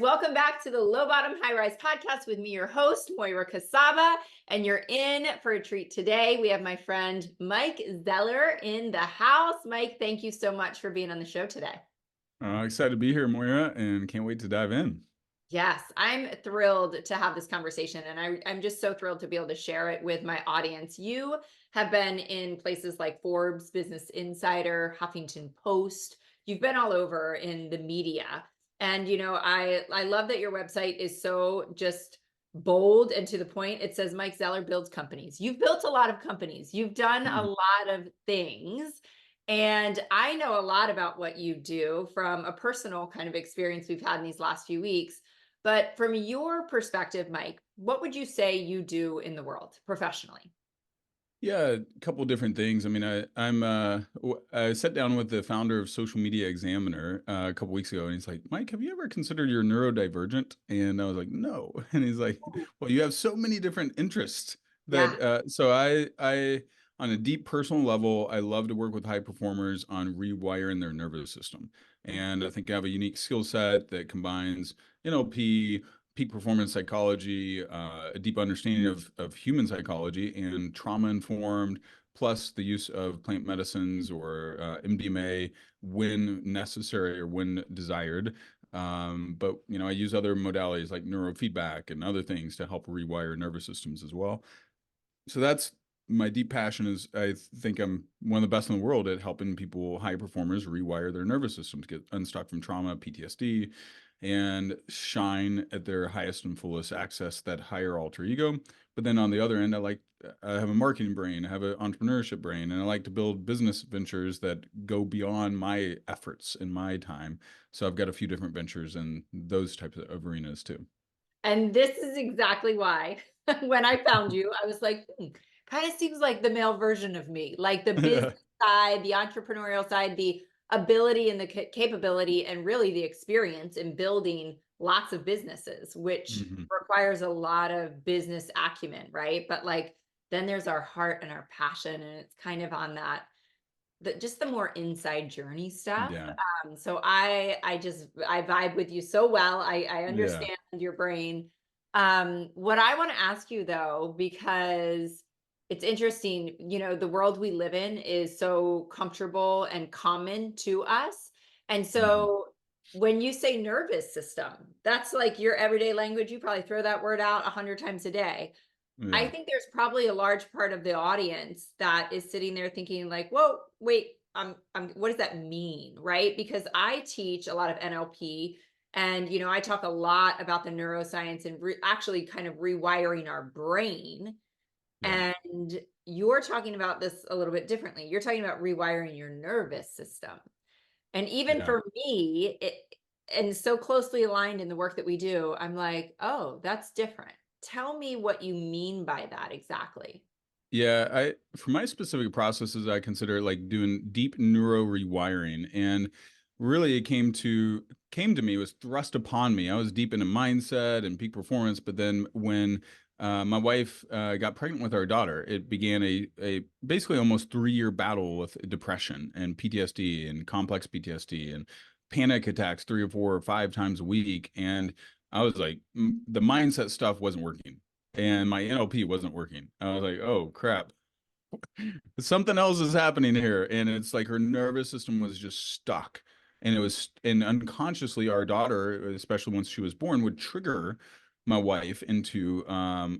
Welcome back to the Low Bottom High Rise podcast with me, your host, Moira Casaba. And you're in for a treat today. We have my friend Mike Zeller in the house. Mike, thank you so much for being on the show today. Excited to be here, Moira, and can't wait to dive in. Yes, I'm thrilled to have this conversation, and I'm just so thrilled to be able to share it with my audience. You have been in places like Forbes, Business Insider, Huffington Post. You've been all over in the media. And I love that your website is so just bold and to the point. It says Mike Zeller builds companies. You've built a lot of companies. You've done a lot of things. And I know a lot about what you do from a personal kind of experience we've had in these last few weeks. But from your perspective, Mike, what would you say you do in the world professionally? Yeah, a couple different things. I mean, I sat down with the founder of Social Media Examiner a couple weeks ago, and he's like, "Mike, have you ever considered you're neurodivergent?" And I was like, "No." And he's like, "Well, you have so many different interests Yeah. that so I on a deep personal level, I love to work with high performers on rewiring their nervous system, and I think I have a unique skill set that combines NLP, peak performance psychology, a deep understanding of human psychology and trauma informed, plus the use of plant medicines or MDMA when necessary or when desired. But I use other modalities like neurofeedback and other things to help rewire nervous systems as well. So that's my deep passion. Is I think I'm one of the best in the world at helping people, high performers, rewire their nervous system to get unstuck from trauma, PTSD, and shine at their highest and fullest, access that higher alter ego. But then on the other end, I have a marketing brain, I have an entrepreneurship brain, and I like to build business ventures that go beyond my efforts and my time. So I've got a few different ventures in those types of arenas too. And this is exactly why when I found you, I was like, kind of seems like the male version of me, like the business side, the entrepreneurial side, the ability and the capability, and really the experience in building lots of businesses, which Mhm. requires a lot of business acumen, right? But like, then there's our heart and our passion, and it's kind of on that just the more inside journey stuff. Yeah. So I vibe with you so well. I Yeah. understand your brain. What I want to ask you though, because it's interesting, the world we live in is so comfortable and common to us. And Mhm. so when you say nervous system, that's like your everyday language. You probably throw that word out 100 times a day. I Yeah. think there's probably a large part of the audience that is sitting there thinking like, whoa, wait, what does that mean? Right? Because I teach a lot of NLP and, I talk a lot about the neuroscience and actually kind of rewiring our brain. Yeah. And you're talking about this a little bit differently. You're talking about rewiring your nervous system. And even Yeah. for me, and so closely aligned in the work that we do, I'm like, oh, that's different. Tell me what you mean by that exactly. Yeah, I for my specific processes, I consider like doing deep neuro rewiring, and really it came to me, was thrust upon me. I was deep into mindset and peak performance, but then when my wife got pregnant with our daughter, it began a basically almost 3 year battle with depression and PTSD and complex PTSD and panic attacks 3 or 4 or 5 times a week, and I was like, the mindset stuff wasn't working and my NLP wasn't working. I was like, oh crap, something else is happening here. And it's like her nervous system was just stuck. And unconsciously, our daughter, especially once she was born, would trigger my wife into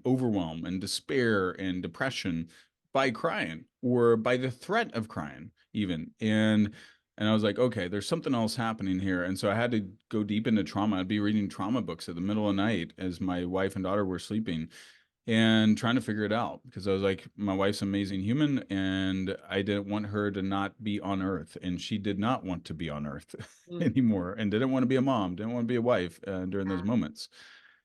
overwhelm and despair and depression by crying or by the threat of crying, even. And I was like, okay, there's something else happening here. And so I had to go deep into trauma. I'd be reading trauma books at the middle of the night as my wife and daughter were sleeping and trying to figure it out because I was like, my wife's an amazing human and I didn't want her to not be on earth. And she did not want to be on earth Mm, anymore and didn't want to be a mom, didn't want to be a wife during those moments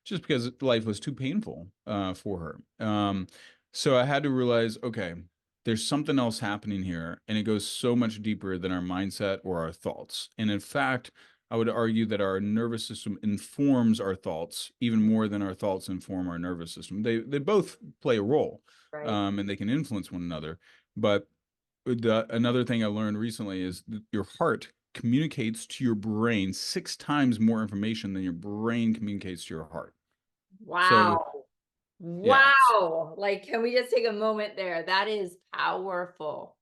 just because life was too painful for her. So I had to realize, okay, there's something else happening here, and it goes so much deeper than our mindset or our thoughts. And in fact, I would argue that our nervous system informs our thoughts even more than our thoughts inform our nervous system. They both play a role, right. and they can influence one another. But another thing I learned recently is that your heart communicates to your brain 6 times more information than your brain communicates to your heart. So Wow. yeah, Wow. Like, can we just take a moment there? That is powerful.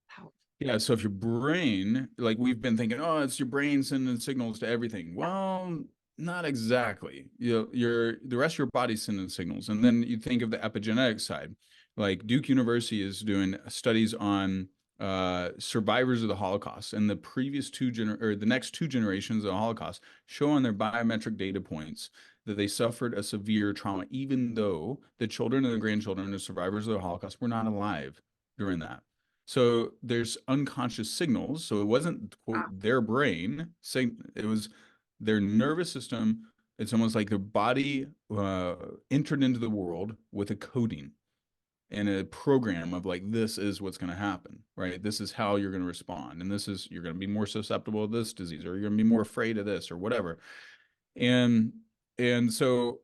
Powerful. yeah. So if your brain, like we've been thinking, oh, it's your brain sending signals to everything. Yeah. Well, not exactly. The rest of your body's sending signals. And then you think of the epigenetics side. Like Duke University is doing studies on survivors of the Holocaust, and the the next 2 generations of the Holocaust show on their biometric data points that they suffered a severe trauma, even though the children and the grandchildren of survivors of the Holocaust were not alive during that. So there's unconscious signals. So it wasn't quote Wow. their brain saying, it was their nervous system. It's almost like their body entered into the world with a coding and a program of like, this is what's going to happen, right? This is how you're going to respond, and this is, you're going to be more susceptible to this disease, or you're going to be more afraid of this, or whatever. And so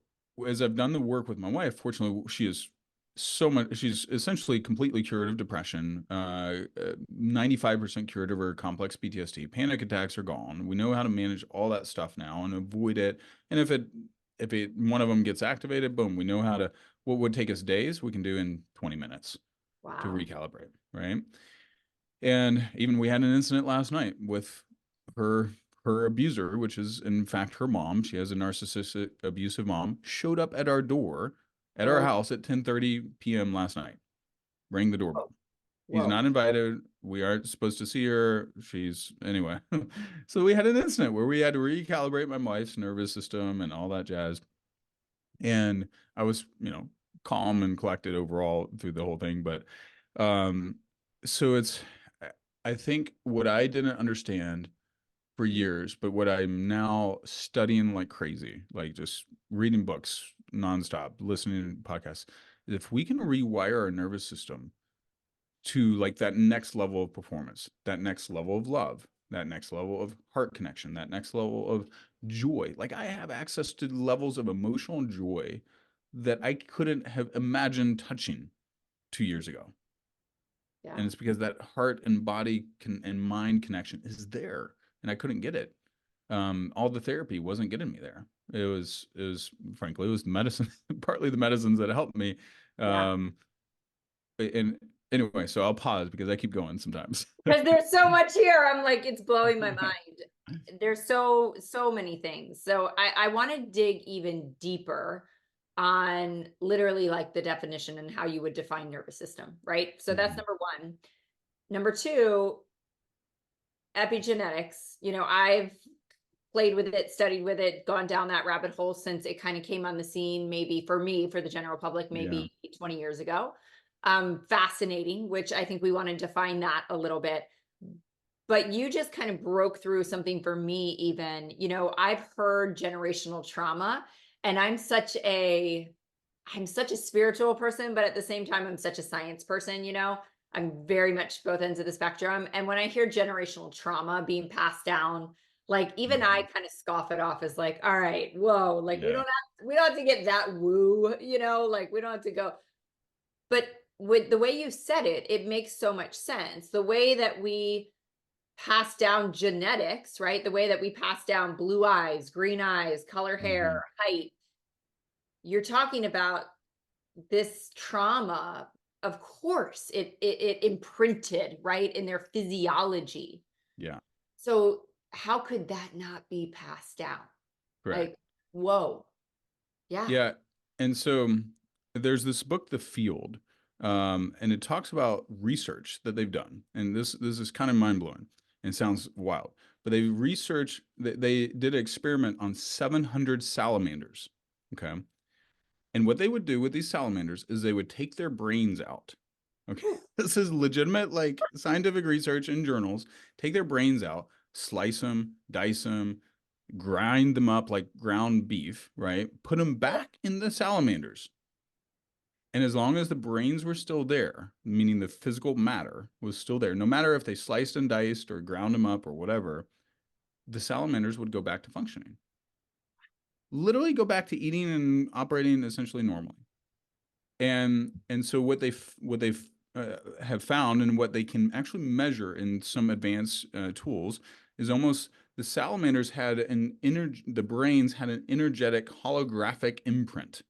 as I've done the work with my wife, fortunately, she is so much, she's essentially completely cured of depression, 95% cured of her complex PTSD. Panic attacks are gone. We know how to manage all that stuff now and avoid it. And if one of them gets activated, boom, we know how to, what would take us days, we can do in 20 minutes to Wow. recalibrate, right? And even we had an incident last night with her abuser, which is in fact her mom. She has a narcissistic, abusive mom. Showed up at our door, at our Oh, house at 10:30 p.m. last night. Rang the whoa. doorbell. He's Whoa. not invited. We aren't supposed to see her. She's anyway. So we had an incident where we had to recalibrate my wife's nervous system and all that jazz. And I was, calm and collected overall through the whole thing. But um, so I think what I didn't understand for years, but what I'm now studying like crazy, like just reading books nonstop, listening to podcasts, if we can rewire our nervous system to like that next level of performance, that next level of love, that next level of heart connection, that next level of joy. Like I have access to levels of emotional joy that I couldn't have imagined touching 2 years ago. And Yeah. it's because that heart and body and mind connection is there, and I couldn't get it. All the therapy wasn't getting me there. Frankly, it was the medicine, partly the medicines that helped me. Yeah. Um, and anyway, so I'll pause because I keep going sometimes. Because there's so much here. I'm like, it's blowing my mind. There's so many things. So I want to dig even deeper on literally like the definition and how you would define nervous system, right? So that's Mhm. number one. Number two, epigenetics. I've played with it, studied with it, gone down that rabbit hole since it kind of came on the scene, maybe for me, for the general public, Yeah, maybe 20 years ago. Fascinating, which I think we want to define that a little bit. But you just kind of broke through something for me, even. I've heard generational trauma, and I'm such a spiritual person, but at the same time, I'm such a science person. I'm very much both ends of the spectrum. And when I hear generational trauma being passed down, like even I mhm. kind of scoff it off as like, all right, whoa, like we Yeah, don't have to get that woo, like we don't have to go. But with the way you said it, it makes so much sense. The way that we pass down genetics, right? The way that we pass down blue eyes, green eyes, color hair, hmm, height. You're talking about this trauma, of course, it imprinted right in their physiology. yeah, So how could that not be passed down? correct. Like, whoa, yeah. Yeah. And so there's this book, The Field, and it talks about research that they've done. And this is kind of mind blowing and sounds wild. But they did an experiment on 700 salamanders. Okay. And what they would do with these salamanders is they would take their brains out. Okay. Ooh, This is legitimate, like scientific research in journals. Take their brains out, slice them, dice them, grind them up like ground beef, right? Put them back in the salamanders. And as long as the brains were still there, meaning the physical matter was still there, no matter if they sliced and diced or ground them up or whatever, the salamanders would go back to functioning. Literally go back to eating and operating essentially normally. And so what they have found, and what they can actually measure in some advanced tools, is almost the salamanders had the brains had an energetic holographic imprint.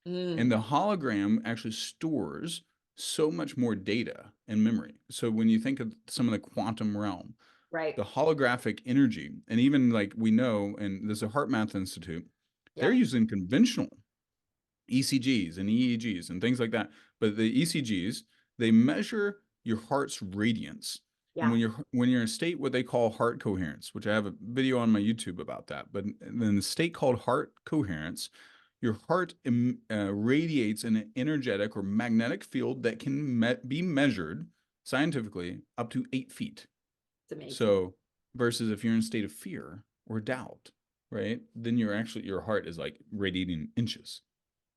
Mm, And the hologram actually stores so much more data and memory. So when you think of some of the quantum realm, right. the holographic energy, and even like we know, and there's a Heart Math Institute, they're Yep. using conventional ECGs and EEGs and things like that. But the ECGs, they measure your heart's radiance. And Yeah. when you're in a state what they call heart coherence, which I have a video on my YouTube about that, but in the state called heart coherence, your heart radiates an energetic or magnetic field that can be measured scientifically up to 8 feet. It's amazing. So versus if you're in a state of fear or doubt, right? Then your heart is like radiating inches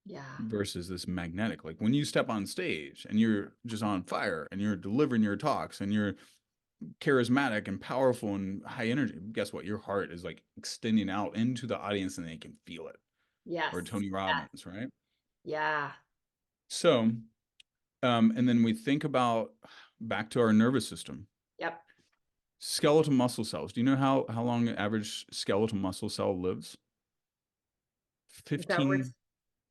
Yeah. versus this magnetic. Like when you step on stage and you're just on fire and you're delivering your talks and you're charismatic and powerful and high energy, guess what? Your heart is like extending out into the audience and they can feel it. Yes. Or Tony Yes. Robbins, right? Yeah. So, and then we think about back to our nervous system, Yep. skeletal muscle cells. Do you know how long an average skeletal muscle cell lives? Is that where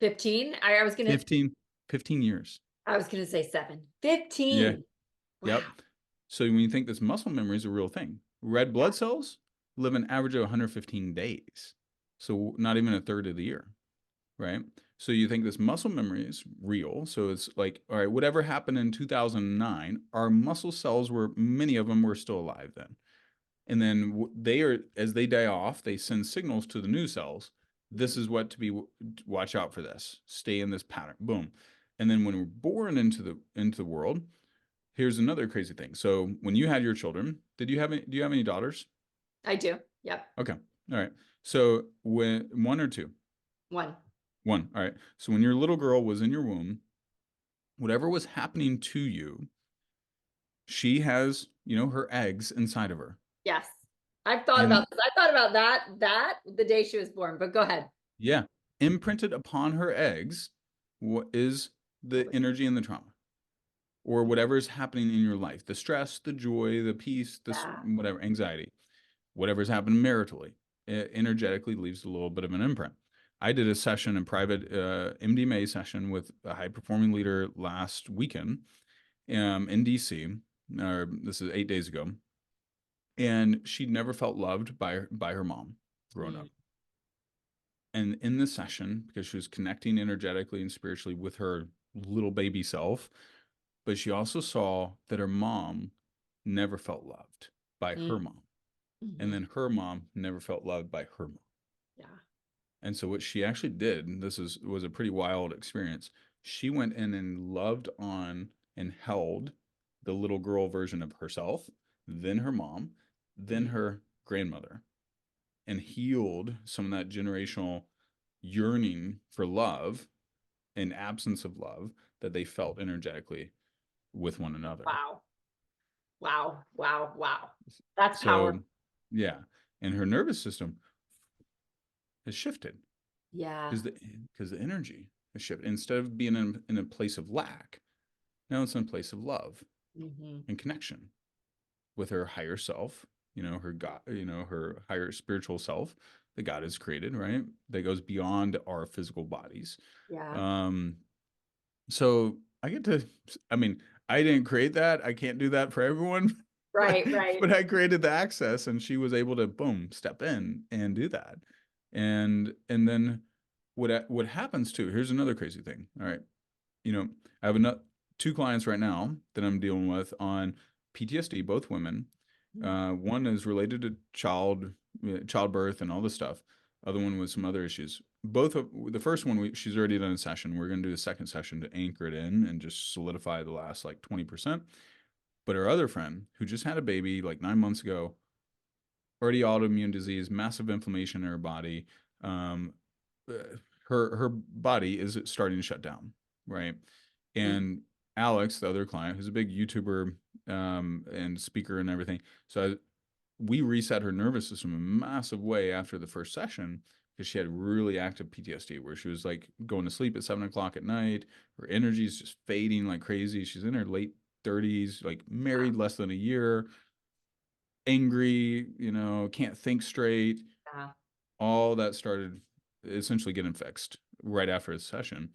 15, 15? 15, 15 years. I was gonna say 7. Yeah. 15. Yep. Wow. So when you think this muscle memory is a real thing, red Yeah. blood cells live an average of 115 days. So not even a third of the year, right? So you think this muscle memory is real. So it's like, all right, whatever happened in 2009, our muscle cells many of them were still alive then. And then as they die off, they send signals to the new cells. This is what watch out for this, stay in this pattern, boom. And then when we're born into the world, here's another crazy thing. So when you had your children, do you have any daughters? I do. Yep. Okay. All right. So when one or two? 1. One. All right. So when your little girl was in your womb, whatever was happening to you, she has, her eggs inside of her. Yes. I've thought And about this. I thought about that the day she was born, but go ahead. yeah, imprinted upon her eggs what is All the the energy and the trauma or whatever is happening in your life, the stress, the joy, the peace, this yeah. whatever, anxiety, whatever's happened maritally, it energetically leaves a little bit of an imprint. I did a session in private, MDMA session with a high performing leader last weekend in DC. This is 8 days ago. And she never felt loved by her mom growing Mm, up. And in this session, because she was connecting energetically and spiritually with her little baby self, but she also saw that her mom never felt loved by mm, her mom. And mhm. then her mom never felt loved by her mom. Yeah. And so what she actually did, and this was a pretty wild experience, she went in and loved on and held the little girl version of herself, then her mom, then Mm, her grandmother, and healed some of that generational yearning for love and absence of love that they felt energetically with one another. wow. Wow. Wow. Wow. That's powerful. So, yeah, and her nervous system has shifted Yeah. because the energy has shifted. Instead of being in a place of lack, now it's in a place of love Hmm. and connection with her higher self, her God, her higher spiritual self that God has created, right? That goes beyond our physical bodies. Yeah. Um, so I mean, I didn't create that. I can't do that for everyone, but Right. Right. but I created the access and she was able to boom, step in and do that. And then what happens too, here's another crazy thing. All right. I have two clients right now that I'm dealing with on PTSD, both women. Mm, One is related to childbirth and all this stuff. Other one was some other issues. The first one, she's already done a session. We're going to do a second session to anchor it in and just solidify the last like 20%. But her other friend, who just had a baby like 9 months ago, already autoimmune disease, massive inflammation in her body. Um, her body is starting to shut down, right? mm, And Alex, the other client, who's a big YouTuber and speaker and everything, so we reset her nervous system in a massive way after the first session because she had really active PTSD where she was like going to sleep at 7 o'clock at night. Her energy is just fading like crazy. She's in her late 30s, like married less than a year, angry, can't think straight. Yeah. All that started essentially getting fixed right after a session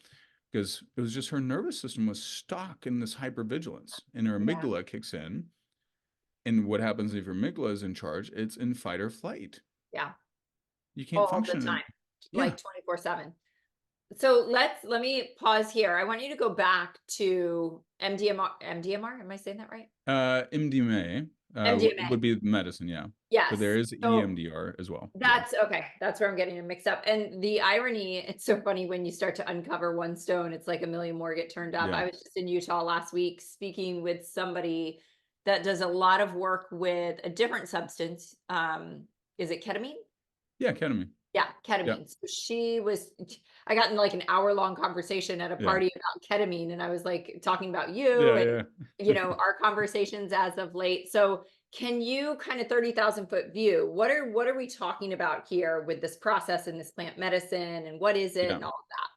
because it was just her nervous system was stuck in this hypervigilance, and her Yeah. amygdala kicks in. And what happens if your amygdala is in charge? It's in fight or flight. Yeah. You can't All the function in, time, yeah, like 24/7. So let me pause here. I want you to go back to MDMR. MDMR, am I saying that right? MDMA would MDMA. be medicine, yeah. But there Yes. is So EMDR as well. Yeah. that's okay. That's where I'm getting it mixed up. And the irony, it's so funny when you start to uncover one stone, it's like a million more get turned up. Yeah. I was just in Utah last week speaking with somebody that does a lot of work with a different substance. Is it ketamine? Yeah, ketamine. Yeah, Yeah. ketamine. So I got in like an hour-long conversation at a Yeah. party about ketamine, and I was like talking about you Yeah, and yeah. our conversations as of late. So can you kind of 30,000-foot view, what are we talking about here with this process and this plant medicine and what is it Yeah. and all of that?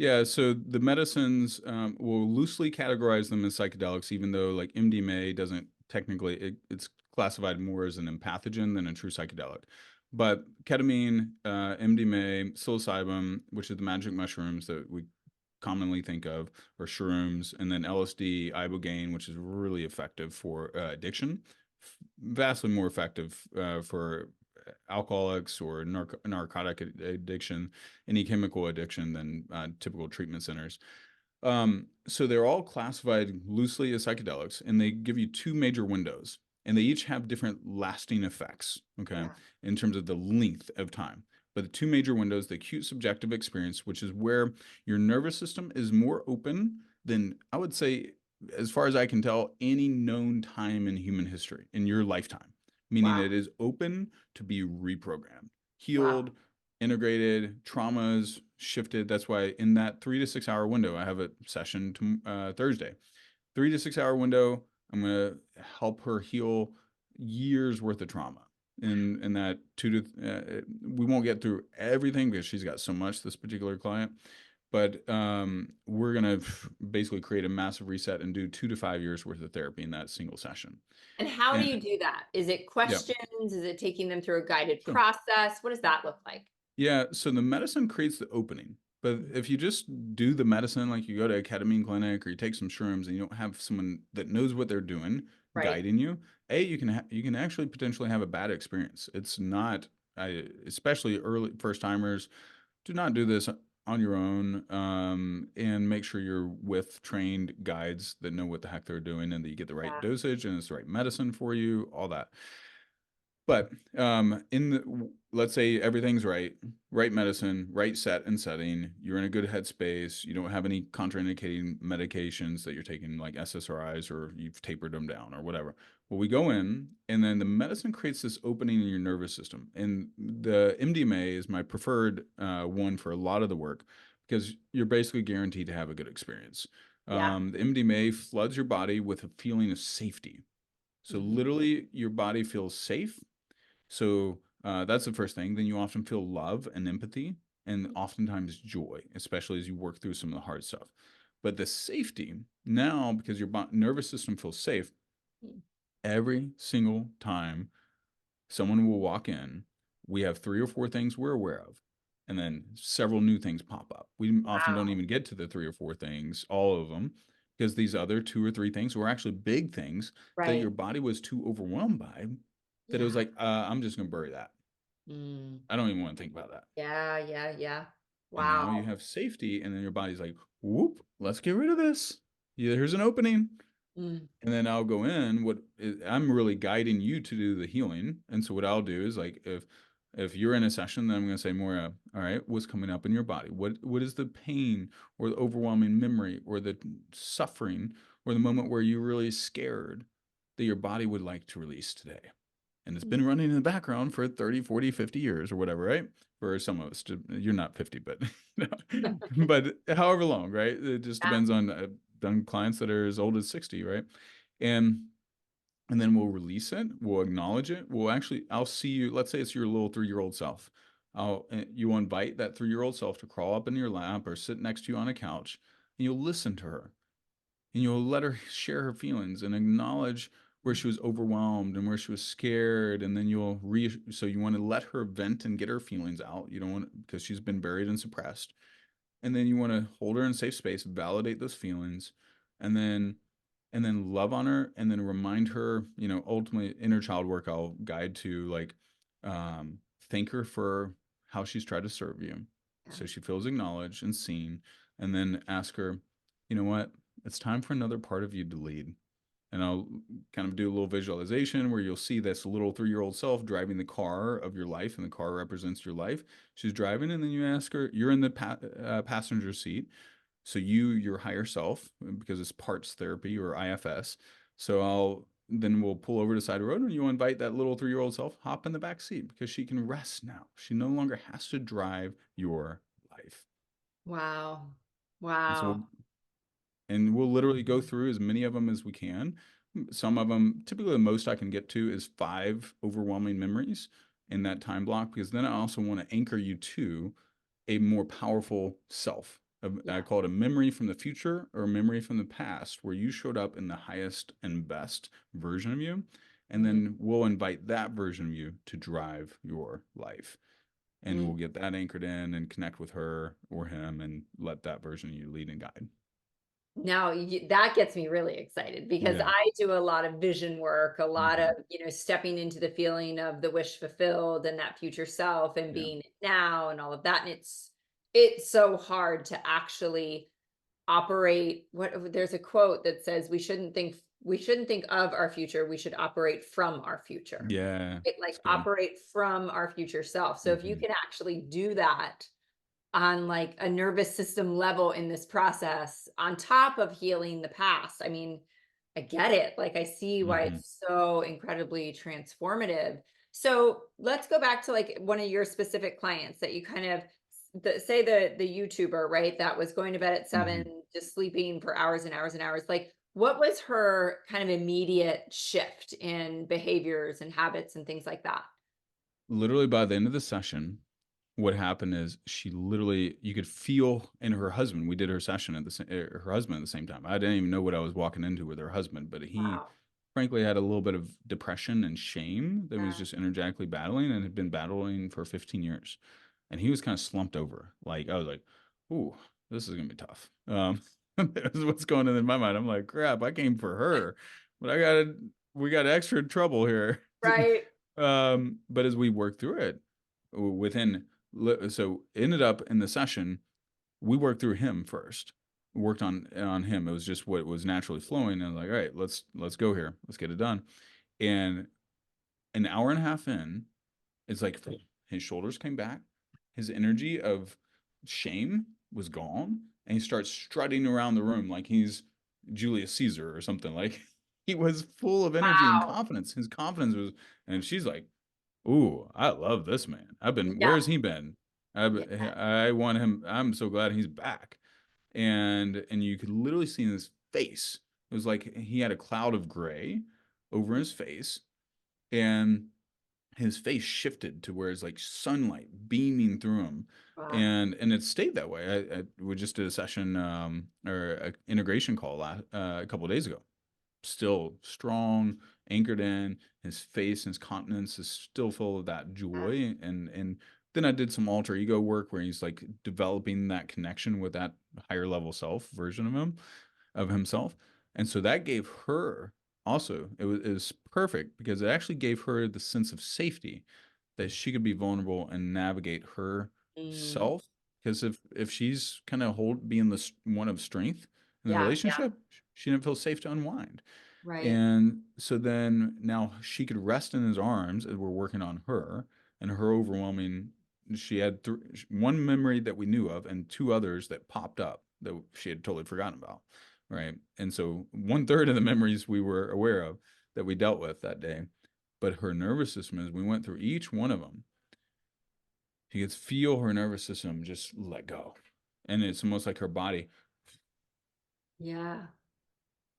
Yeah, so the medicines, will loosely categorize them as psychedelics, even though like MDMA doesn't technically, it's classified more as an empathogen than a true psychedelic. But ketamine, MDMA, psilocybin, which is the magic mushrooms that we commonly think of, or shrooms, and then LSD, Ibogaine, which is really effective for addiction, vastly more effective for alcoholics or narcotic addiction, any chemical addiction than typical treatment centers. So they're all classified loosely as psychedelics, and they give you two major windows, and they each have different lasting effects, okay, Yeah. in terms of the length of time. But the two major windows, the acute subjective experience, which is where your nervous system is more open than, I would say, as far as I can tell, any known time in human history in your lifetime, meaning Wow. it is open to be reprogrammed, Wow. healed, integrated, traumas shifted. That's why in that 3 to 6 hour window, I have a session Thursday. 3 to 6 hour window, I'm going to help her heal years worth of trauma. In that we won't get through everything because she's got so much, this particular client, but we're going to basically create a massive reset and do 2 to 5 years worth of therapy in that single session. And how do And you do that? Is it yeah, questions? Is it taking them through a guided sure. process? What does that look like? Yeah, so the medicine creates the opening. But Mhm. if you just do the medicine, like you go to a ketamine clinic or you take some shrooms and you don't have someone that knows what they're doing Right. guiding you, you can actually potentially have a bad experience. It's not, especially early first timers, do not do this on your own, and make sure you're with trained guides that know what the heck they're doing and that you get the right Yeah. dosage and it's the right medicine for you, all that. But let's say everything's right, right medicine, right set and setting, you're in a good headspace, you don't have any contraindicating medications that you're taking like SSRIs or you've tapered them down or whatever. Well, we go in and then the medicine creates this opening in your nervous system. And the MDMA is my preferred one for a lot of the work because you're basically guaranteed to have a good experience. Yeah. The MDMA floods your body with a feeling of safety. So Mhm. literally your body feels safe, so that's the first thing. Then you often feel love and empathy, and oftentimes joy, especially as you work through some of the hard stuff. But the safety now, because your nervous system feels safe, Mhm. every single time someone will walk in, we have 3 or 4 things we're aware of, and then several new things pop up. We often don't Wow. even get to the 3 or 4 things, all of them, because these other 2 or 3 things were actually big things that Right. your body was too overwhelmed by that it was Yeah. like, I'm just going to bury that. Mm. I don't even want to think about that. Yeah, yeah, yeah. And now you Wow. have safety, and then your body's like, whoop, let's get rid of this. Yeah, here's an opening. Mm. And then I'll go in. I'm really guiding you to do the healing. And so what I'll do is like if you're in a session, then I'm going to say, Moira, all right, what's coming up in your body? What is the pain or the overwhelming memory or the suffering or the moment where you're really scared that your body would like to release today? And it's Mm. been running in the background for 30, 40, 50 years or whatever, right? For some of us, you're not 50, but but however long, right? It just Yeah. depends on clients that are as old as 60, right? And and then we'll release it, we'll acknowledge it. I'll see you, let's say it's your little 3-year-old self. You invite that 3-year-old self to crawl up in your lap or sit next to you on a couch, and you'll listen to her. and you'll let her share her feelings and acknowledge where she was overwhelmed and where she was scared, and then so you want to let her vent and get her feelings out. You don't want, because she's been buried and suppressed, and then you want to hold her in safe space, validate those feelings, and then love on her, and then remind her, ultimately inner child work I'll guide to, like, um, thank her for how she's tried to serve you, Yeah. so she feels acknowledged and seen, and then ask her, you know what, it's time for another part of you to lead. And I'll kind of do a little visualization where you'll see this little 3-year-old self driving the car of your life, and the car represents your life. She's driving, and then you ask her, you're in the passenger seat. So your higher self, because it's parts therapy or IFS. So we'll pull over to the side of the road, and you'll invite that little 3-year-old self, hop in the back seat, because she can rest now. She no longer has to drive your life. Wow. And so Wow. we'll literally go through as many of them as we can. Some of them, typically the most I can get to is 5 overwhelming memories in that time block, because then I also want to anchor you to a more powerful self. I Yeah. call it a memory from the future or a memory from the past, where you showed up in the highest and best version of you. And Mm, then we'll invite that version of you to drive your life. And mm. we'll get that anchored in and connect with her or him, and let that version of you lead and guide. Now that gets me really excited because Yeah. I do a lot of vision work, a lot of, Hmm. stepping into the feeling of the wish fulfilled and that future self and Yeah. being it now and all of that. And it's so hard to actually operate. What There's a quote that says we shouldn't think of our future, we should operate from our future. Yeah. It It's like good. operate from our future self. So if you Hmm. can actually do that on like a nervous system level in this process on top of healing the past. I mean, I get it. Like I see why Hmm. it's so incredibly transformative. So let's go back to like one of your specific clients that you kind of say the YouTuber, right? That was going to bed at Hmm. 7, just sleeping for hours and hours and hours. Like what was her kind of immediate shift in behaviors and habits and things like that? Literally by the end of the session, what happened is she literally, you could feel in her husband. We did her session at her husband at the same time. I didn't even know what I was walking into with her husband, but he Wow. frankly had a little bit of depression and shame that was Yeah. just energetically battling, and had been battling for 15 years. And he was kind of slumped over. Like, I was like, ooh, this is gonna be tough. This is what's going on in my mind. I'm like, crap, I came for her, but we got extra trouble here. Right. But as we worked through it, within, so ended up in the session, we worked through him first. Worked on him. It was just what was naturally flowing, and I was like, all right, let's go here. Let's get it done. And an hour and a half in, it's like his shoulders came back, his energy of shame was gone, and he starts strutting around the room like he's Julius Caesar or something. Like, he was full of energy and Wow. confidence. His confidence was, and she's like, "Ooh, I love this man. Yeah. Where's he been? Yeah. I want him. I'm so glad he's back." And you could literally see in his face, it was like he had a cloud of gray over his face, and his face shifted to where it's like sunlight beaming through him. Wow. And it stayed that way. We just did a session, or an integration call a couple of days ago. Still strong, anchored in. His face and his countenance is still full of that Yeah. joy. And then I did some alter ego work where he's like developing that connection with that higher level self version of himself. And so that gave her also, it was perfect, because it actually gave her the sense of safety, that she could be vulnerable and navigate her Mm. self. Because if she's kind of being the one of strength in the Yeah, yeah, relationship, she didn't feel safe to unwind. right. And so then now she could rest in his arms as we're working on her, and her overwhelming. She had one memory that we knew of, and 2 others that popped up that she had totally forgotten about. Right. And so 1/3 of the memories we were aware of that we dealt with that day. But her nervous system, as we went through each one of them, you could feel her nervous system just let go. And it's almost like her body Yeah.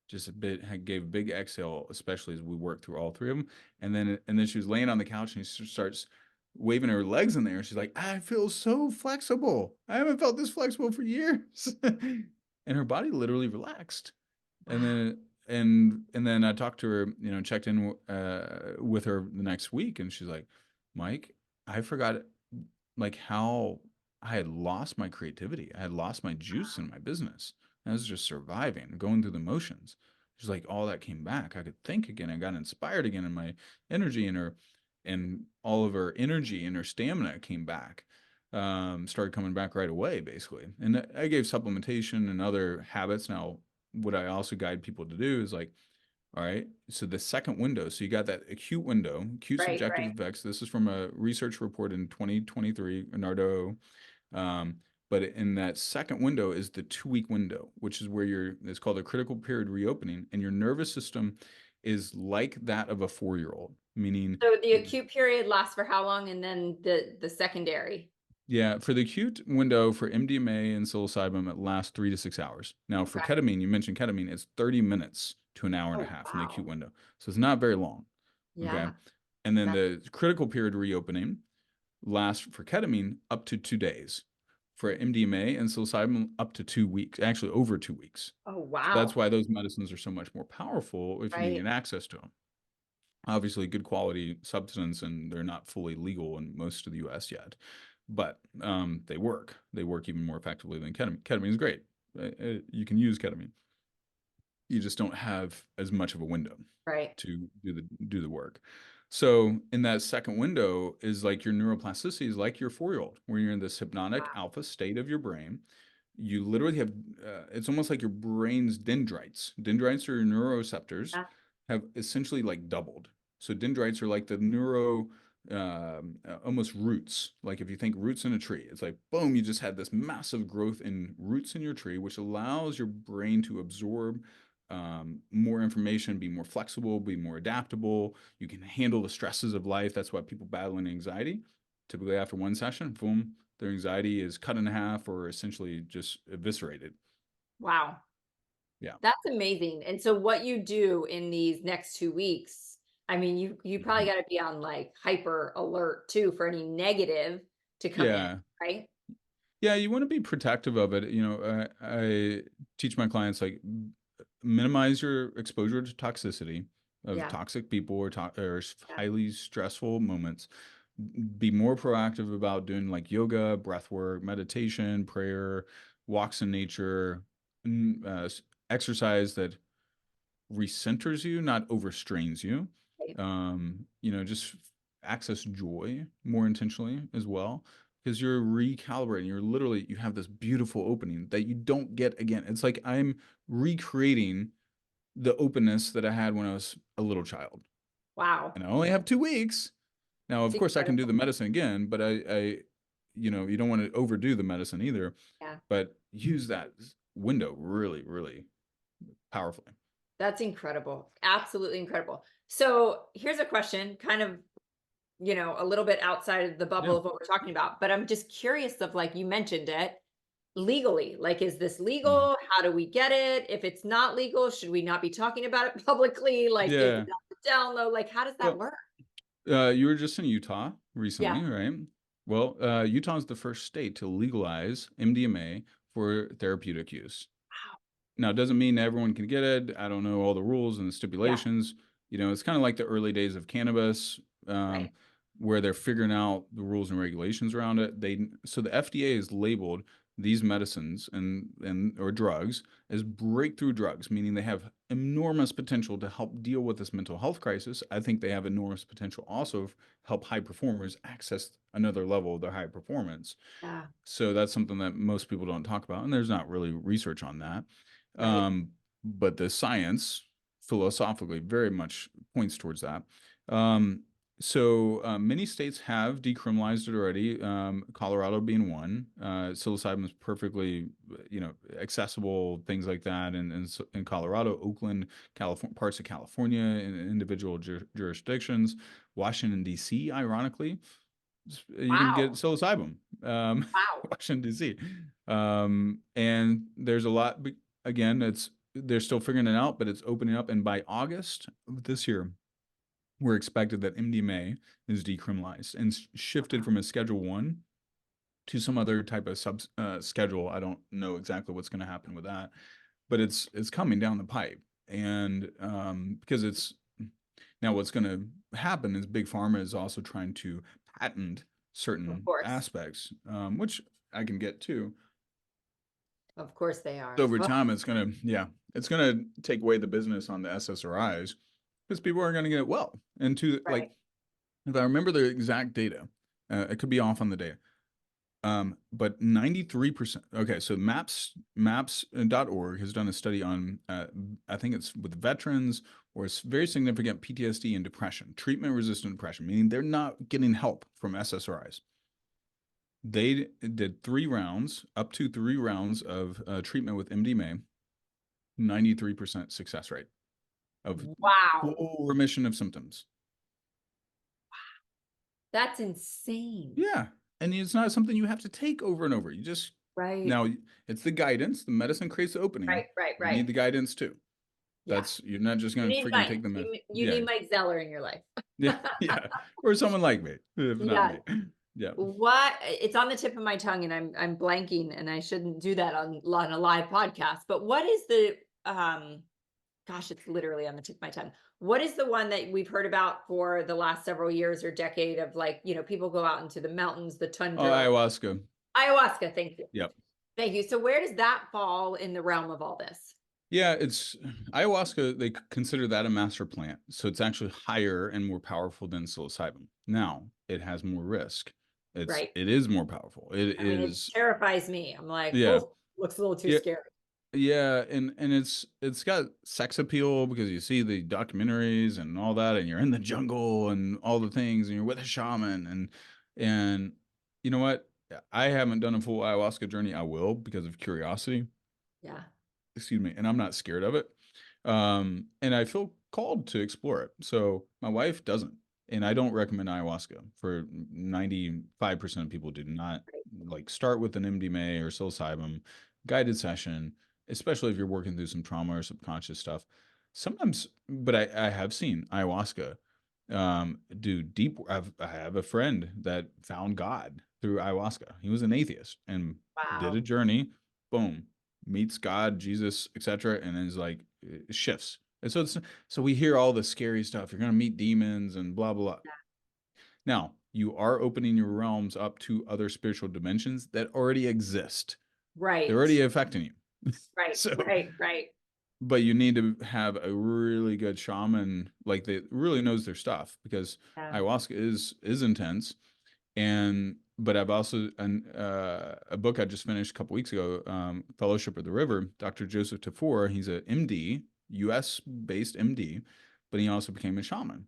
just a bit, gave a big exhale, especially as we worked through all 3 of them. And then she was laying on the couch, and she starts waving her legs in there. She's like, I feel so flexible. I haven't felt this flexible for years. And her body literally relaxed. And Wow. then I talked to her, checked in with her the next week, and she's like, Mike, I forgot like how I had lost my creativity. I had lost my juice in my business. I was just surviving, going through the motions. She's like, all that came back. I could think again. I got inspired again, and my energy and all of her energy and her stamina came back. Started coming back right away, basically. And I gave supplementation and other habits. Now, what I also guide people to do is like, all right, so the second window, so you got that acute window, acute Right, subjective right. effects. This is from a research report in 2023, Nardo. Um, but in that second window is the 2 week window, which is where it's called a critical period reopening, and your nervous system is like that of a 4-year-old, meaning, So the acute period lasts for how long? And then the secondary. yeah, for the acute window for MDMA and psilocybin, it lasts 3 to 6 hours. Now, for Okay. ketamine, you mentioned ketamine, it's 30 minutes to an hour and a Oh, half in the acute wow. window. So it's not very long. Okay. Yeah. And then That, the critical period reopening lasts for ketamine up to 2 days. For MDMA and psilocybin, up to 2 weeks, actually over 2 weeks. oh, So that's wow. why those medicines are so much more powerful if you can Right. get access to them. Obviously, good quality substance, and they're not fully legal in most of the US yet. But they work. They work even more effectively than ketamine. Ketamine is great. You can use ketamine. You just don't have as much of a window Right. to do the work. So in that second window is like your neuroplasticity is like your 4-year-old, where you're in this hypnotic Wow. alpha state of your brain. You literally have it's almost like your brain's dendrites. Dendrites are your neuroreceptors Yeah. have essentially like doubled. So dendrites are like the almost roots. Like if you think roots in a tree, it's like boom, you just had this massive growth in roots in your tree, which allows your brain to absorb more information, be more flexible, be more adaptable. You can handle the stresses of life. That's why people battling anxiety. Typically, after one session, boom, their anxiety is cut in half or essentially just eviscerated. Wow. Yeah. That's amazing. And so what you do in these next 2 weeks, I mean, you probably Mhm. got to be on like hyper alert too for any negative to come in, Yeah. right? Yeah. You want to be protective of it. I teach my clients like minimize your exposure to toxicity of Yeah. toxic people or Yeah. highly stressful moments. Be more proactive about doing like yoga, breath work, meditation, prayer, walks in nature, exercise that recenters you, not overstrains you. Right. Just access joy more intentionally as well. Because you're recalibrating, you have this beautiful opening that you don't get again. It's like I'm recreating the openness that I had when I was a little child. Wow. And I only have 2 weeks. Now, It's of course, I can do incredible. the medicine again, but you don't want to overdo the medicine either, Yeah. but use that window really, really powerfully. That's incredible. Absolutely incredible. So here's a question, kind of, a little bit outside of the bubble Yeah. of what we're talking about, but I'm just curious of like you mentioned it legally. Like, is this Mhm. legal? How do we get it? If it's not legal, should we not be talking about it publicly? Like, is it Yeah. on the down low? Like, how does that Well, work? you were just in Utah Yeah. recently, right? Well, Utah is the first state to legalize MDMA for therapeutic use. Wow. Now, it doesn't mean everyone can get it. I don't know all the rules and the Yeah. stipulations. It's kind of like the early days of cannabis, Right. where they're figuring out the rules and regulations around it. So the FDA has labeled these medicines and or drugs as breakthrough drugs, meaning they have enormous potential to help deal with this mental health crisis. I think they have enormous potential also to help high performers access another level of their high performance. Yeah. So that's something that most people don't talk about, and there's not really research on that. Right. Um, but the science, philosophically, very much points towards that. Um, many states have decriminalized it already. Colorado being one. Psilocybin is perfectly, accessible, things like that. In Colorado, Oakland, California, parts of California, in individual jurisdictions, Washington D.C. Ironically, you can get Wow. psilocybin, Wow. Washington D.C. And there's a lot. Again, they're still figuring it out, but it's opening up. And by August of this year, we're expected that MDMA is decriminalized and shifted from a Schedule One to some other type of sub schedule. I don't know exactly what's going to happen with that, but it's coming down the pipe. And because it's now what's going to happen is big pharma is also trying to patent Of certain course. aspects, which I can get to. Of course they So are. over Ugh, time, it's gonna take away the business on the SSRIs because people are gonna get well. And to like, right. if I remember the exact data, it could be off on the data. But 93%. Okay, so maps.org has done a study on, I think it's with veterans or it's very significant PTSD and depression, treatment-resistant depression, meaning they're not getting help from SSRIs. They did 3 rounds, up to 3 rounds of treatment with MDMA, 93% success rate of Wow. full remission of symptoms. That's insane. Yeah. And it's not something you have to take over and over. You just, Right. now it's the guidance. The medicine creates the opening. Right. Right. You Right. need the guidance too. Yeah. You're not just You going to need freaking Mike. take the med. You Yeah. need Mike Zeller in your life. Yeah. Yeah. Or someone like me, if not Yeah. me. Yeah. What it's on the tip of my tongue and I'm blanking and I shouldn't do that on a live podcast. But what is the gosh, it's literally on the tip of my tongue. What is the one that we've heard about for the last several years or decade of like, people go out into the mountains, the Oh, tundra, ayahuasca. ayahuasca, thank you. Yep. Thank you. So where does that fall in the realm of all this? Yeah, it's ayahuasca, they consider that a master plant. So it's actually higher and more powerful than psilocybin. Now, it has more risk. Right. It is more powerful. It I mean, it is, terrifies me. I'm like, yeah. oh, looks a little too Yeah. scary. Yeah, and it's got sex appeal because you see the documentaries and all that, and you're in the jungle and all the things, and you're with a shaman, and you know what? I haven't done a full ayahuasca journey. I will because of curiosity. Yeah. Excuse me, and I'm not scared of it. And I feel called to explore it. So my wife doesn't, and I don't recommend ayahuasca for 95% of people do not like start with an MDMA or psilocybin guided session, especially if you're working through some trauma or subconscious stuff. Sometimes, but I have seen ayahuasca do deep. I have a friend that found God through ayahuasca. He was an atheist and did a Wow. journey. Boom, meets God, Jesus, etc., and then is like it shifts. And so we hear all the scary stuff. You're gonna meet demons and blah blah blah. Now you are opening your realms up to other spiritual dimensions that already exist. They're Right. already affecting you. Right. So, Right. Right. but you need to have a really good shaman, like that really knows their stuff because Yeah. ayahuasca is intense. And but I've also a book I just finished a couple weeks ago, Fellowship of the River. Dr. Joseph Tafur, he's a MD, U.S. based MD, but he also became a shaman.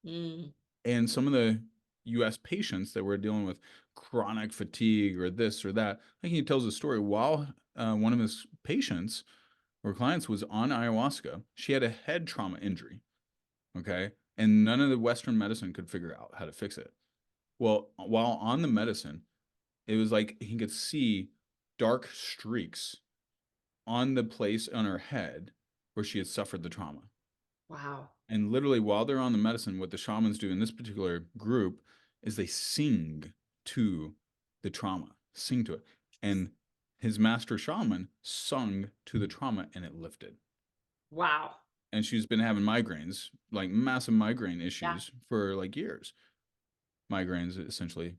Mm. And some of the U.S. patients that were dealing with chronic fatigue or this or that, I think he tells a story while one of his patients or clients was on ayahuasca. She had a head trauma injury, okay, and none of the Western medicine could figure out how to fix it. Well, while on the medicine, it was like he could see dark streaks on the place on her head where she had suffered the trauma. Wow. And literally, while they're on the medicine, what the shamans do in this particular group is they sing to the trauma, sing to it. And his master shaman sung to the trauma and it lifted. Wow. And she's been having migraines, like massive migraine Yeah. issues for like years. Migraines essentially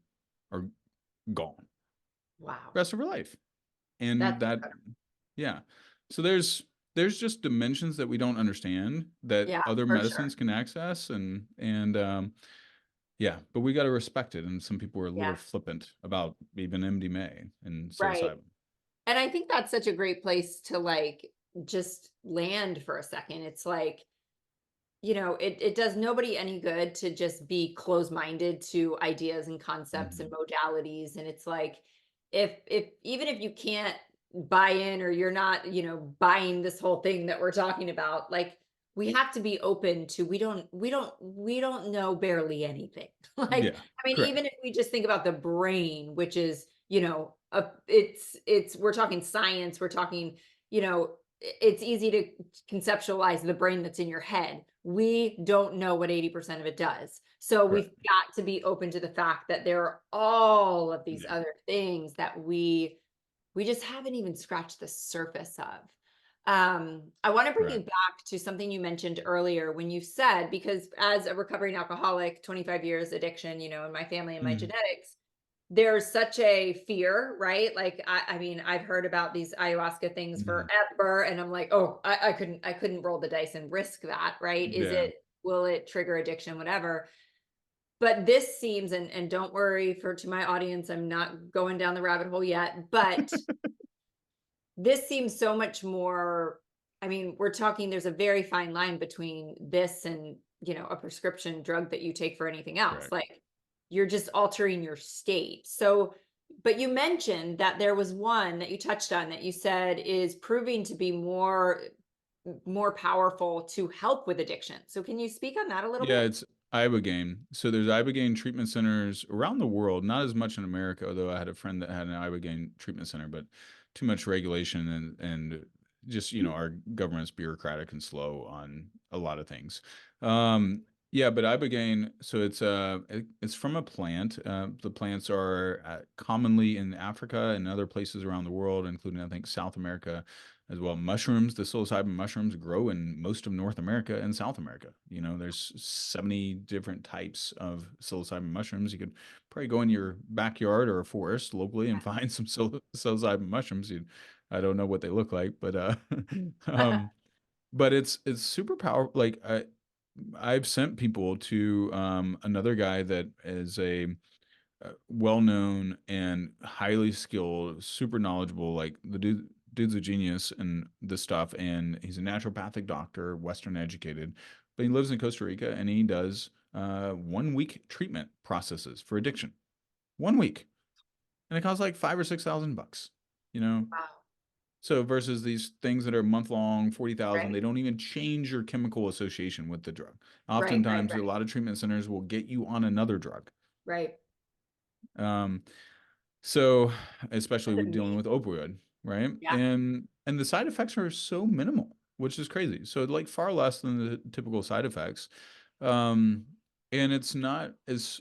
are gone Wow. rest of her life. And That's that, incredible. yeah. So there's just dimensions that we don't understand that Yeah, other for sure. medicines can access and yeah, but we got to respect it. And some people are a Yeah. little flippant about even MDMA and Right. psilocybin. And I think that's such a great place to like just land for a second. It's like, it does nobody any good to just be closed-minded to ideas and concepts and Mhm. modalities. And it's like, if even if you can't buy in or you're not, buying this whole thing that we're talking about, like we have to be open to we don't know barely anything. Like, Yeah, I mean, correct. even if we just think about the brain, which is, it's we're talking science, we're talking, you know, it's easy to conceptualize the brain that's in your head. We don't know what 80% of it does. So we've Correct. got to be open to the fact that there are all of these Yeah. other things that we just haven't even scratched the surface of. I want to bring you Right. back to something you mentioned earlier when you said, because as a recovering alcoholic, 25 years addiction, in my family and my Mhm. genetics, there's such a fear, right? Like, I mean, I've heard about these ayahuasca things Mhm. forever, and I'm like, oh, I couldn't roll the dice and risk that, right? Yeah. Will it trigger addiction, whatever? But this seems, and don't worry for to my audience, I'm not going down the rabbit hole yet, but this seems so much more. I mean, we're talking, there's a very fine line between this and, a prescription drug that you take for anything else. Right. Like, you're just altering your state. So, but you mentioned that there was one that you touched on that you said is proving to be more powerful to help with addiction. So can you speak on that a little Yeah, bit? it's Ibogaine. So there's Ibogaine treatment centers around the world, not as much in America, although I had a friend that had an Ibogaine treatment center, but too much regulation and just, our government's bureaucratic and slow on a lot of things. Yeah, but Ibogaine, so it's from a plant. The plants are commonly in Africa and other places around the world, including I think South America as well. Mushrooms, the psilocybin mushrooms grow in most of North America and South America. There's 70 different types of psilocybin mushrooms. You could probably go in your backyard or a forest locally and find some psilocybin mushrooms. I don't know what they look like, but um, but it's super powerful. Like I've sent people to another guy that is a well-known and highly skilled, super knowledgeable. Like dude's a genius in this stuff, and he's a naturopathic doctor, Western educated, but he lives in Costa Rica, and he does 1 week treatment processes for addiction. 1 week, and it costs like $5,000 or $6,000. You know, Wow. so versus these things that are month long, 40,000, Right. they don't even change your chemical association with the drug. Right. Right. Oftentimes, a Right. lot of treatment centers will get you on another drug. Right. Um, So, especially That's with dealing amazing. with opioid, right? Yeah. And the side effects are so minimal, which is crazy. So like far less than the typical side effects. Um, and it's not as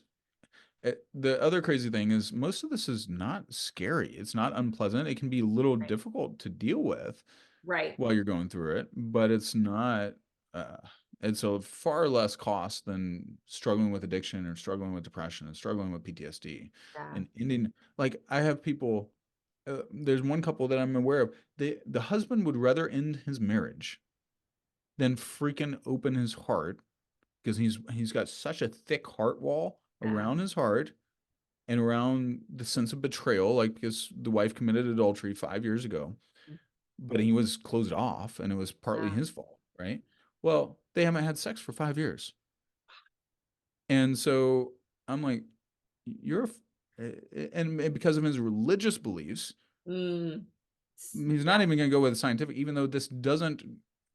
the other crazy thing is most of this is not scary. It's not unpleasant. It can be a little Right. difficult to deal with Right. while you're going through it, but it's not uh it's a far less cost than struggling with addiction or struggling with depression and struggling with PTSD Yeah. and ending. Like I have people, there's one couple that I'm aware of. The husband would rather end his marriage than freaking open his heart because he's got such a thick heart wall Yeah. around his heart and around the sense of betrayal, like because the wife committed adultery 5 years ago, but he was closed off and it was partly Yeah. his fault, right? Well, they haven't had sex for 5 years. And so I'm like, you're, and because of his religious beliefs, Mm. he's Yeah. not even going to go with scientific, even though this doesn't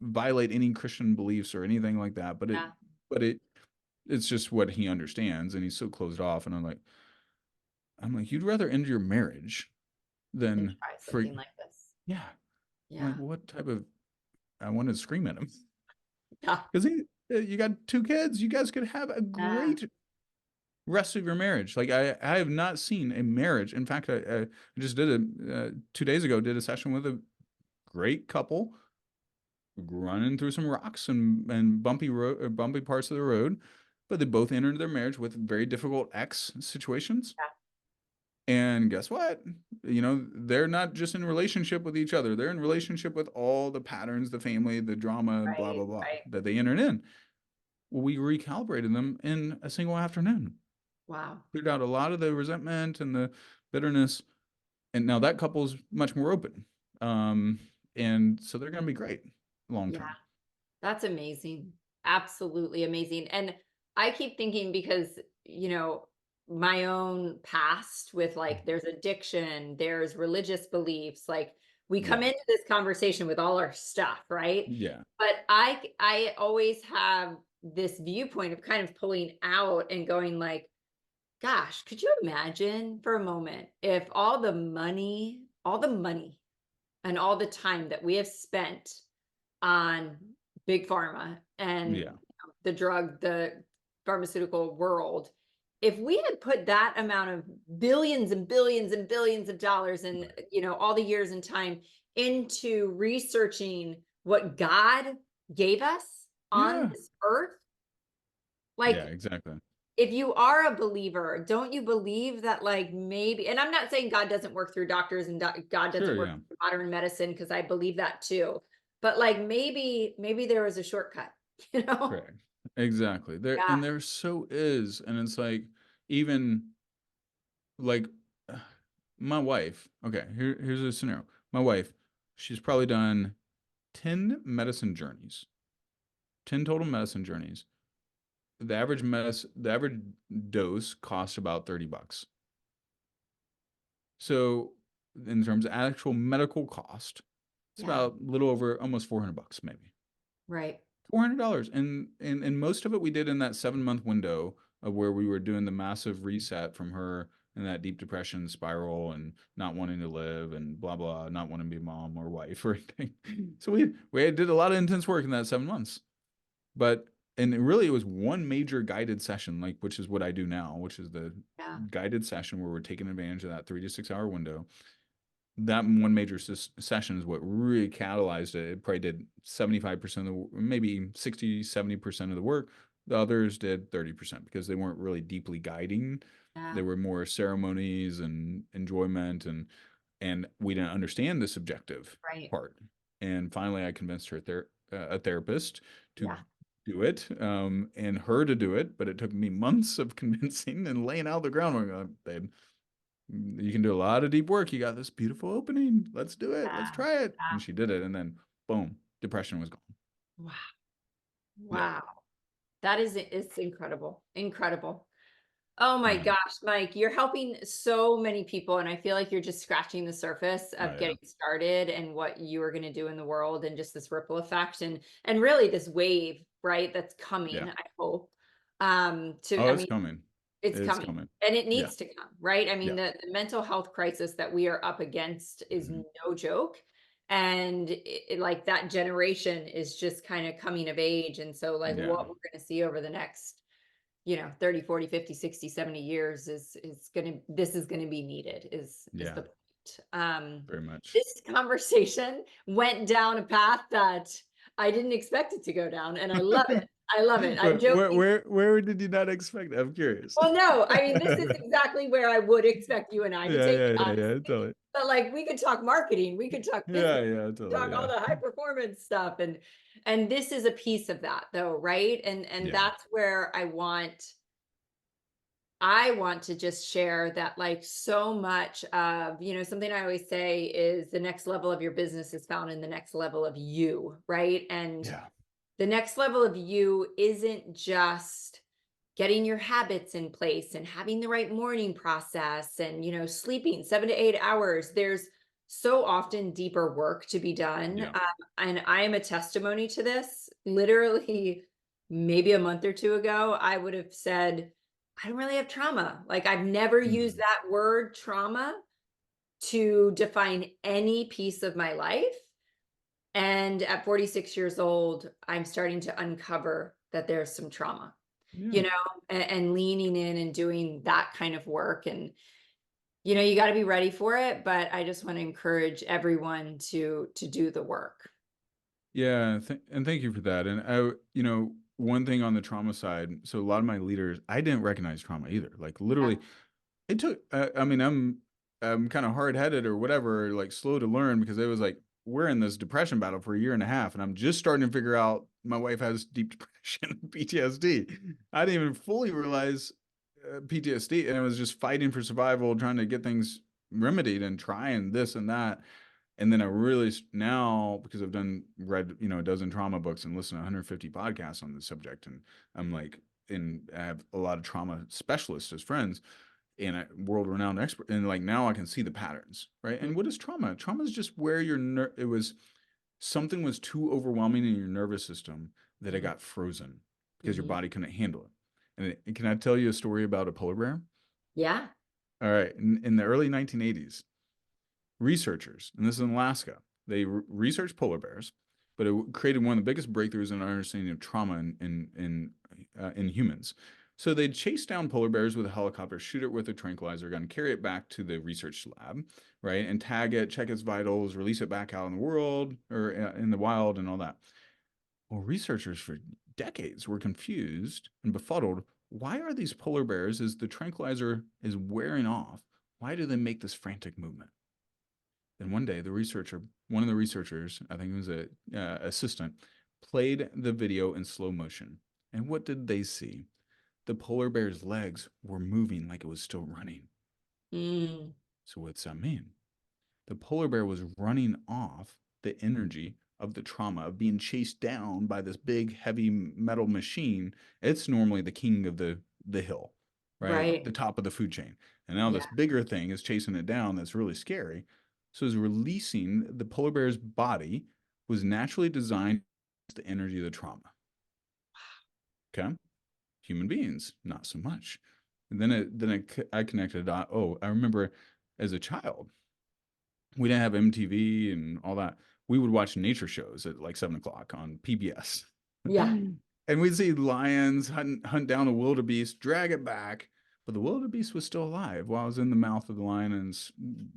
violate any Christian beliefs or anything like that. Yeah. But it's just what he understands. And he's so closed off. And I'm like, you'd rather end your marriage And than try for, something like this. yeah. I'm like, Yeah. what type of, I wanted to scream at him. Yeah. Because you got 2 kids. You guys could have a Yeah. great rest of your marriage. Like I have not seen a marriage. In fact, I just did 2 days ago. Did a session with a great couple running through some rocks and bumpy parts of the road, but they both entered their marriage with very difficult ex situations. Yeah. And guess what? They're not just in relationship with each other. They're in relationship with all the patterns, the family, the drama, blah, Right. blah, blah, Right. that they entered in. Well, we recalibrated them in a single afternoon, Wow. cleared out a lot of the resentment and the bitterness. And now that couple's much more open. Um, and so they're going to be great long Yeah. term. That's amazing. Absolutely amazing. And I keep thinking because, my own past with, like, there's addiction, there's religious beliefs, like, we come Yeah. into this conversation with all our stuff, right? Yeah. But I always have this viewpoint of kind of pulling out and going like, gosh, could you imagine for a moment if all the money and all the time that we have spent on big pharma and Yeah. the pharmaceutical world, if we had put that amount of billions and billions and billions of dollars and, Right. all the years and time into researching what God gave us on Yeah. this earth, Yeah, like, exactly. if you are a believer, don't you believe that, like, maybe, and I'm not saying God doesn't work through doctors and God doesn't Sure, work yeah. through modern medicine, because I believe that too. But like, maybe there was a shortcut, you know? Correct. Exactly. Yeah, There so is. And it's like, even like my wife, okay, here's a scenario. My wife, she's probably done 10 medicine journeys, 10 total medicine journeys. The average dose costs about $30. So in terms of actual medical cost, it's yeah, about a little over almost $400 maybe. right. $400. And most of it we did in that 7 month window of where we were doing the massive reset from her in that deep depression spiral and not wanting to live and blah blah, not wanting to be mom or wife or anything. So we did a lot of intense work in that 7 months. But and really it was one major guided session, like, which is what I do now, which is the Yeah, guided session where we're taking advantage of that 3 to 6 hour window. That one major session is what really catalyzed it. It probably did 75% of the, maybe 60, 70% of the work. The others did 30% because they weren't really deeply guiding. yeah, They were more ceremonies and enjoyment, and we didn't understand the subjective right. part. And finally, I convinced a therapist to Yeah, do it, and her to do it. But it took me months of convincing and laying out the groundwork. Babe, you can do a lot of deep work. You got this beautiful opening. Let's do it. Let's yeah, try it. yeah. And she did it. And then boom, depression was gone. Wow. Yeah. Wow. That is, it's incredible. Incredible. Oh my Yeah. gosh, Mike, you're helping so many people, and I feel like you're just scratching the surface Oh, of yeah. getting started and what you are going to do in the world, and just this ripple effect, and really this wave, right? That's coming, Yeah. I hope. Oh, I it's mean, coming. it's It's coming, coming. and it Yeah. needs to come, right? I mean, Yeah. the mental health crisis that we are up against is Mhm. no joke. And like, that generation is just kind of coming of age. And so, like, Yeah. what we're going to see over the next, 30, 40, 50, 60, 70 years is going to, this is going to be needed, is Yeah. the point. Very much. This conversation went down a path that I didn't expect it to go down, and I love it. I love it. I'm But joking. where did you not expect? I'm curious. Well, no, I mean, this is exactly where I would expect you and I to Yeah, take yeah, it, yeah, yeah, honestly. totally. But like, we could talk marketing, we could talk business, Yeah, yeah, talk totally. all Yeah. the high performance stuff, and this is a piece of that, though, right? And Yeah. that's where I want to just share that, like, so much of, something I always say is the next level of your business is found in the next level of you, right? And Yeah. the next level of you isn't just getting your habits in place and having the right morning process and, sleeping 7 to 8 hours. There's so often deeper work to be done. Yeah. And I am a testimony to this. Literally, maybe a month or two ago, I would have said, I don't really have trauma. Like, I've never used Mhm. that word trauma to define any piece of my life. And at 46 years old, I'm starting to uncover that there's some trauma, Yeah. you know, and leaning in and doing that kind of work. And, you got to be ready for it. But I just want to encourage everyone to do the work. Yeah, and thank you for that. And one thing on the trauma side, so a lot of my leaders, I didn't recognize trauma either. Like, Yeah. literally, it took. I mean, I'm kind of hard headed or whatever, like slow to learn because it was like we're in this depression battle for a year and a half, and I'm just starting to figure out my wife has deep depression, PTSD. I didn't even fully realize PTSD, and it was just fighting for survival, trying to get things remedied and trying this and that. And then I really now, because I've read a dozen trauma books and listened to 150 podcasts on the subject, and I'm like, and I have a lot of trauma specialists as friends and a world-renowned expert, and like now I can see the patterns, right? And what is trauma? Trauma is just where it was something was too overwhelming in your nervous system that it Mhm. got frozen because your Mhm. body couldn't handle it. And can I tell you a story about a polar bear? Yeah. All right, in the early 1980s, researchers, and this is in Alaska, they researched polar bears, but it created one of the biggest breakthroughs in our understanding of trauma in humans. So they'd chase down polar bears with a helicopter, shoot it with a tranquilizer gun, carry it back to the research lab, right? And tag it, check its vitals, release it back out in the world or in the wild and all that. Well, researchers for decades were confused and befuddled. Why are these polar bears, as the tranquilizer is wearing off, why do they make this frantic movement? Then one day, one of the researchers, I think it was a assistant, played the video in slow motion. And what did they see? The polar bear's legs were moving like it was still running. Mm, So what's that mean? The polar bear was running off the energy of the trauma of being chased down by this big heavy metal machine. It's normally the king of the hill, right? right. The top of the food chain. And now Yeah. this bigger thing is chasing it down that's really scary. So it's releasing the polar bear's body was naturally designed to the energy of the trauma. Okay. Human beings, not so much. And I connected a dot. Oh, I remember as a child, we didn't have MTV and all that. We would watch nature shows at like 7 o'clock on PBS. Yeah. And we'd see lions hunt down a wildebeest, drag it back, but the wildebeest was still alive while it was in the mouth of the lion and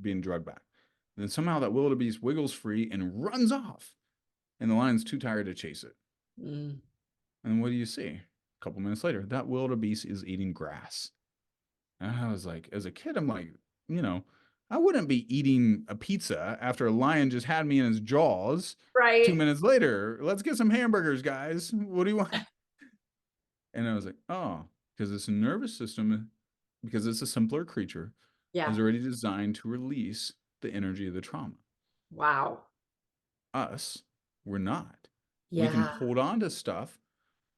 being dragged back. And then somehow that wildebeest wiggles free and runs off, and the lion's too tired to chase it. Mm, And what do you see? A couple minutes later, that wildebeest is eating grass. And I was like, as a kid, I'm like, you know, I wouldn't be eating a pizza after a lion just had me in his jaws. Two right. minutes later, let's get some hamburgers, guys. What do you want? And I was like, oh, because it's a nervous system, because it's a simpler creature, Yeah. is already designed to release the energy of the trauma. Wow. Us, we're not. We can Yeah. hold on to stuff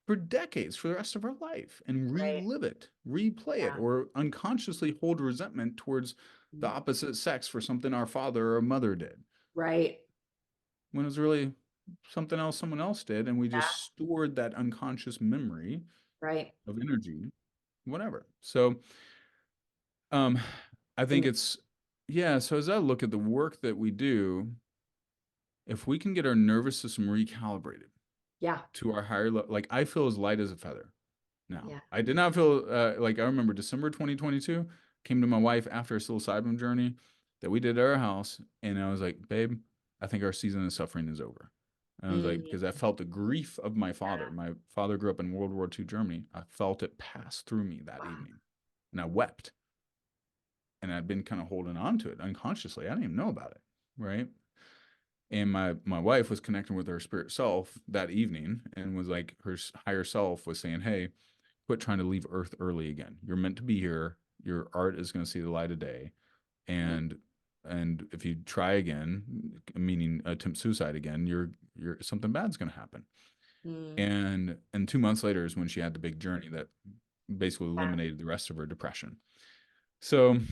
for decades, for the rest of our life, and Right. relive it, replay it, Yeah. or unconsciously hold resentment towards the Mm, opposite sex for something our father or mother did, right. when it was really something else someone else did, and we Yeah. just stored that unconscious memory Right. of energy, whatever. So, um, I think And it's yeah. So as I look at the work that we do, if we can get our nervous system recalibrated yeah. to our higher level, like I feel as light as a feather. No, Yeah. I did not feel like I remember December 2022 came to my wife after a psilocybin journey that we did at our house. And I was like, babe, I think our season of suffering is over. And I was like, Mm, because I felt the grief of my father. My father grew up in World War II Germany. I felt it pass through me that wow. evening. And I wept. And I'd been kind of holding on to it unconsciously. I didn't even know about it. Right. And my wife was connecting with her spirit self that evening and was like, her higher self was saying, hey, quit trying to leave Earth early again. You're meant to be here. Your art is going to see the light of day. Mm, And if you try again, meaning attempt suicide again, you're something bad's going to happen. mm, And 2 months later is when she had the big journey that basically yeah. eliminated the rest of her depression. So there's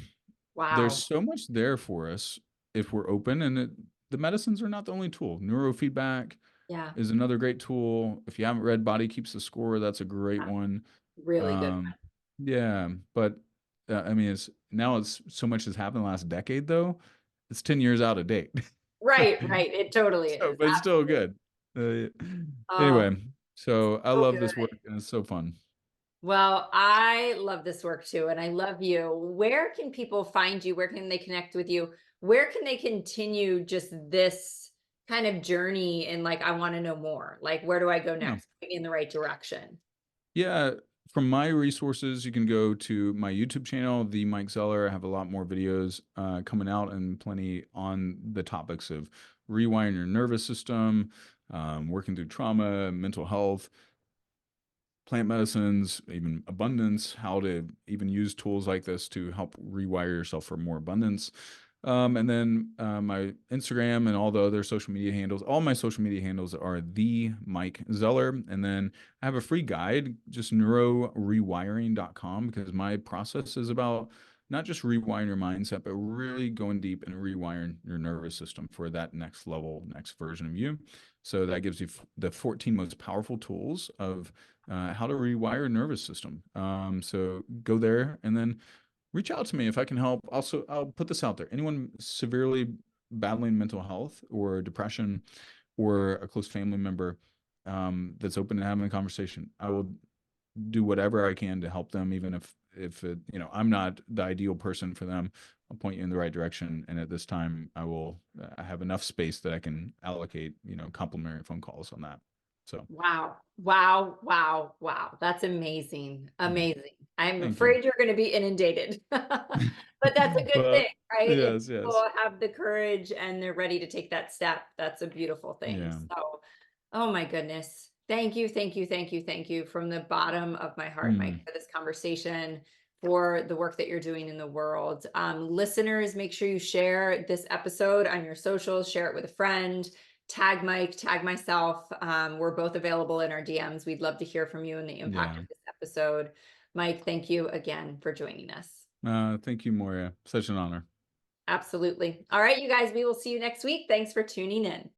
Wow. so much there for us if we're open, and the medicines are not the only tool. Neurofeedback Yeah. is another great tool. If you haven't read Body Keeps the Score, that's a great one. Really good. Um, yeah, but I mean, it's so much has happened the last decade, though. It's 10 years out of date. Right. Right. It totally So, is. but it's still good. Uh, Oh, anyway, so I so love good. this work and it's so fun. Well, I love this work too, and I love you. Where can people find you? Where can they connect with you? Where can they continue just this kind of journey? And like, I want to know more. Like, where do I go Yeah. next? Point me in the right direction. Yeah, from my resources, you can go to my YouTube channel, the Mike Zeller. I have a lot more videos coming out and plenty on the topics of rewiring your nervous system, working through trauma, mental health, plant medicines, even abundance, how to even use tools like this to help rewire yourself for more abundance. And then my Instagram and all the other social media handles, all my social media handles are the Mike Zeller. And then I have a free guide, just neurorewiring.com, because my process is about not just rewiring your mindset, but really going deep and rewiring your nervous system for that next level, next version of you. So that gives you the 14 most powerful tools of how to rewire your nervous system. So go there and then reach out to me if I can help. Also, I'll put this out there. Anyone severely battling mental health or depression or a close family member that's open to having a conversation, I will do whatever I can to help them, even if it, you know, I'm not the ideal person for them. I'll point you in the right direction. And at this time, I have enough space that I can allocate, you know, complimentary phone calls on that. So, Wow. Wow. Wow. Wow. That's amazing. yeah, Amazing. I'm thank you. afraid you're going to be inundated, but that's a good Well, thing, right? If yes, yes. people have the courage and they're ready to take that step, that's a beautiful thing. Yeah. So, oh my goodness. Thank you. Thank you. Thank you. Thank you from the bottom of my heart, Mike, Mm, for this conversation, for the work that you're doing in the world. Listeners, make sure you share this episode on your socials, share it with a friend, tag Mike, tag myself. We're both available in our DMs. We'd love to hear from you and the impact yeah. of this episode. Mike, thank you again for joining us. Thank you, Moria. Such an honor. Absolutely. All right, you guys, we will see you next week. Thanks for tuning in.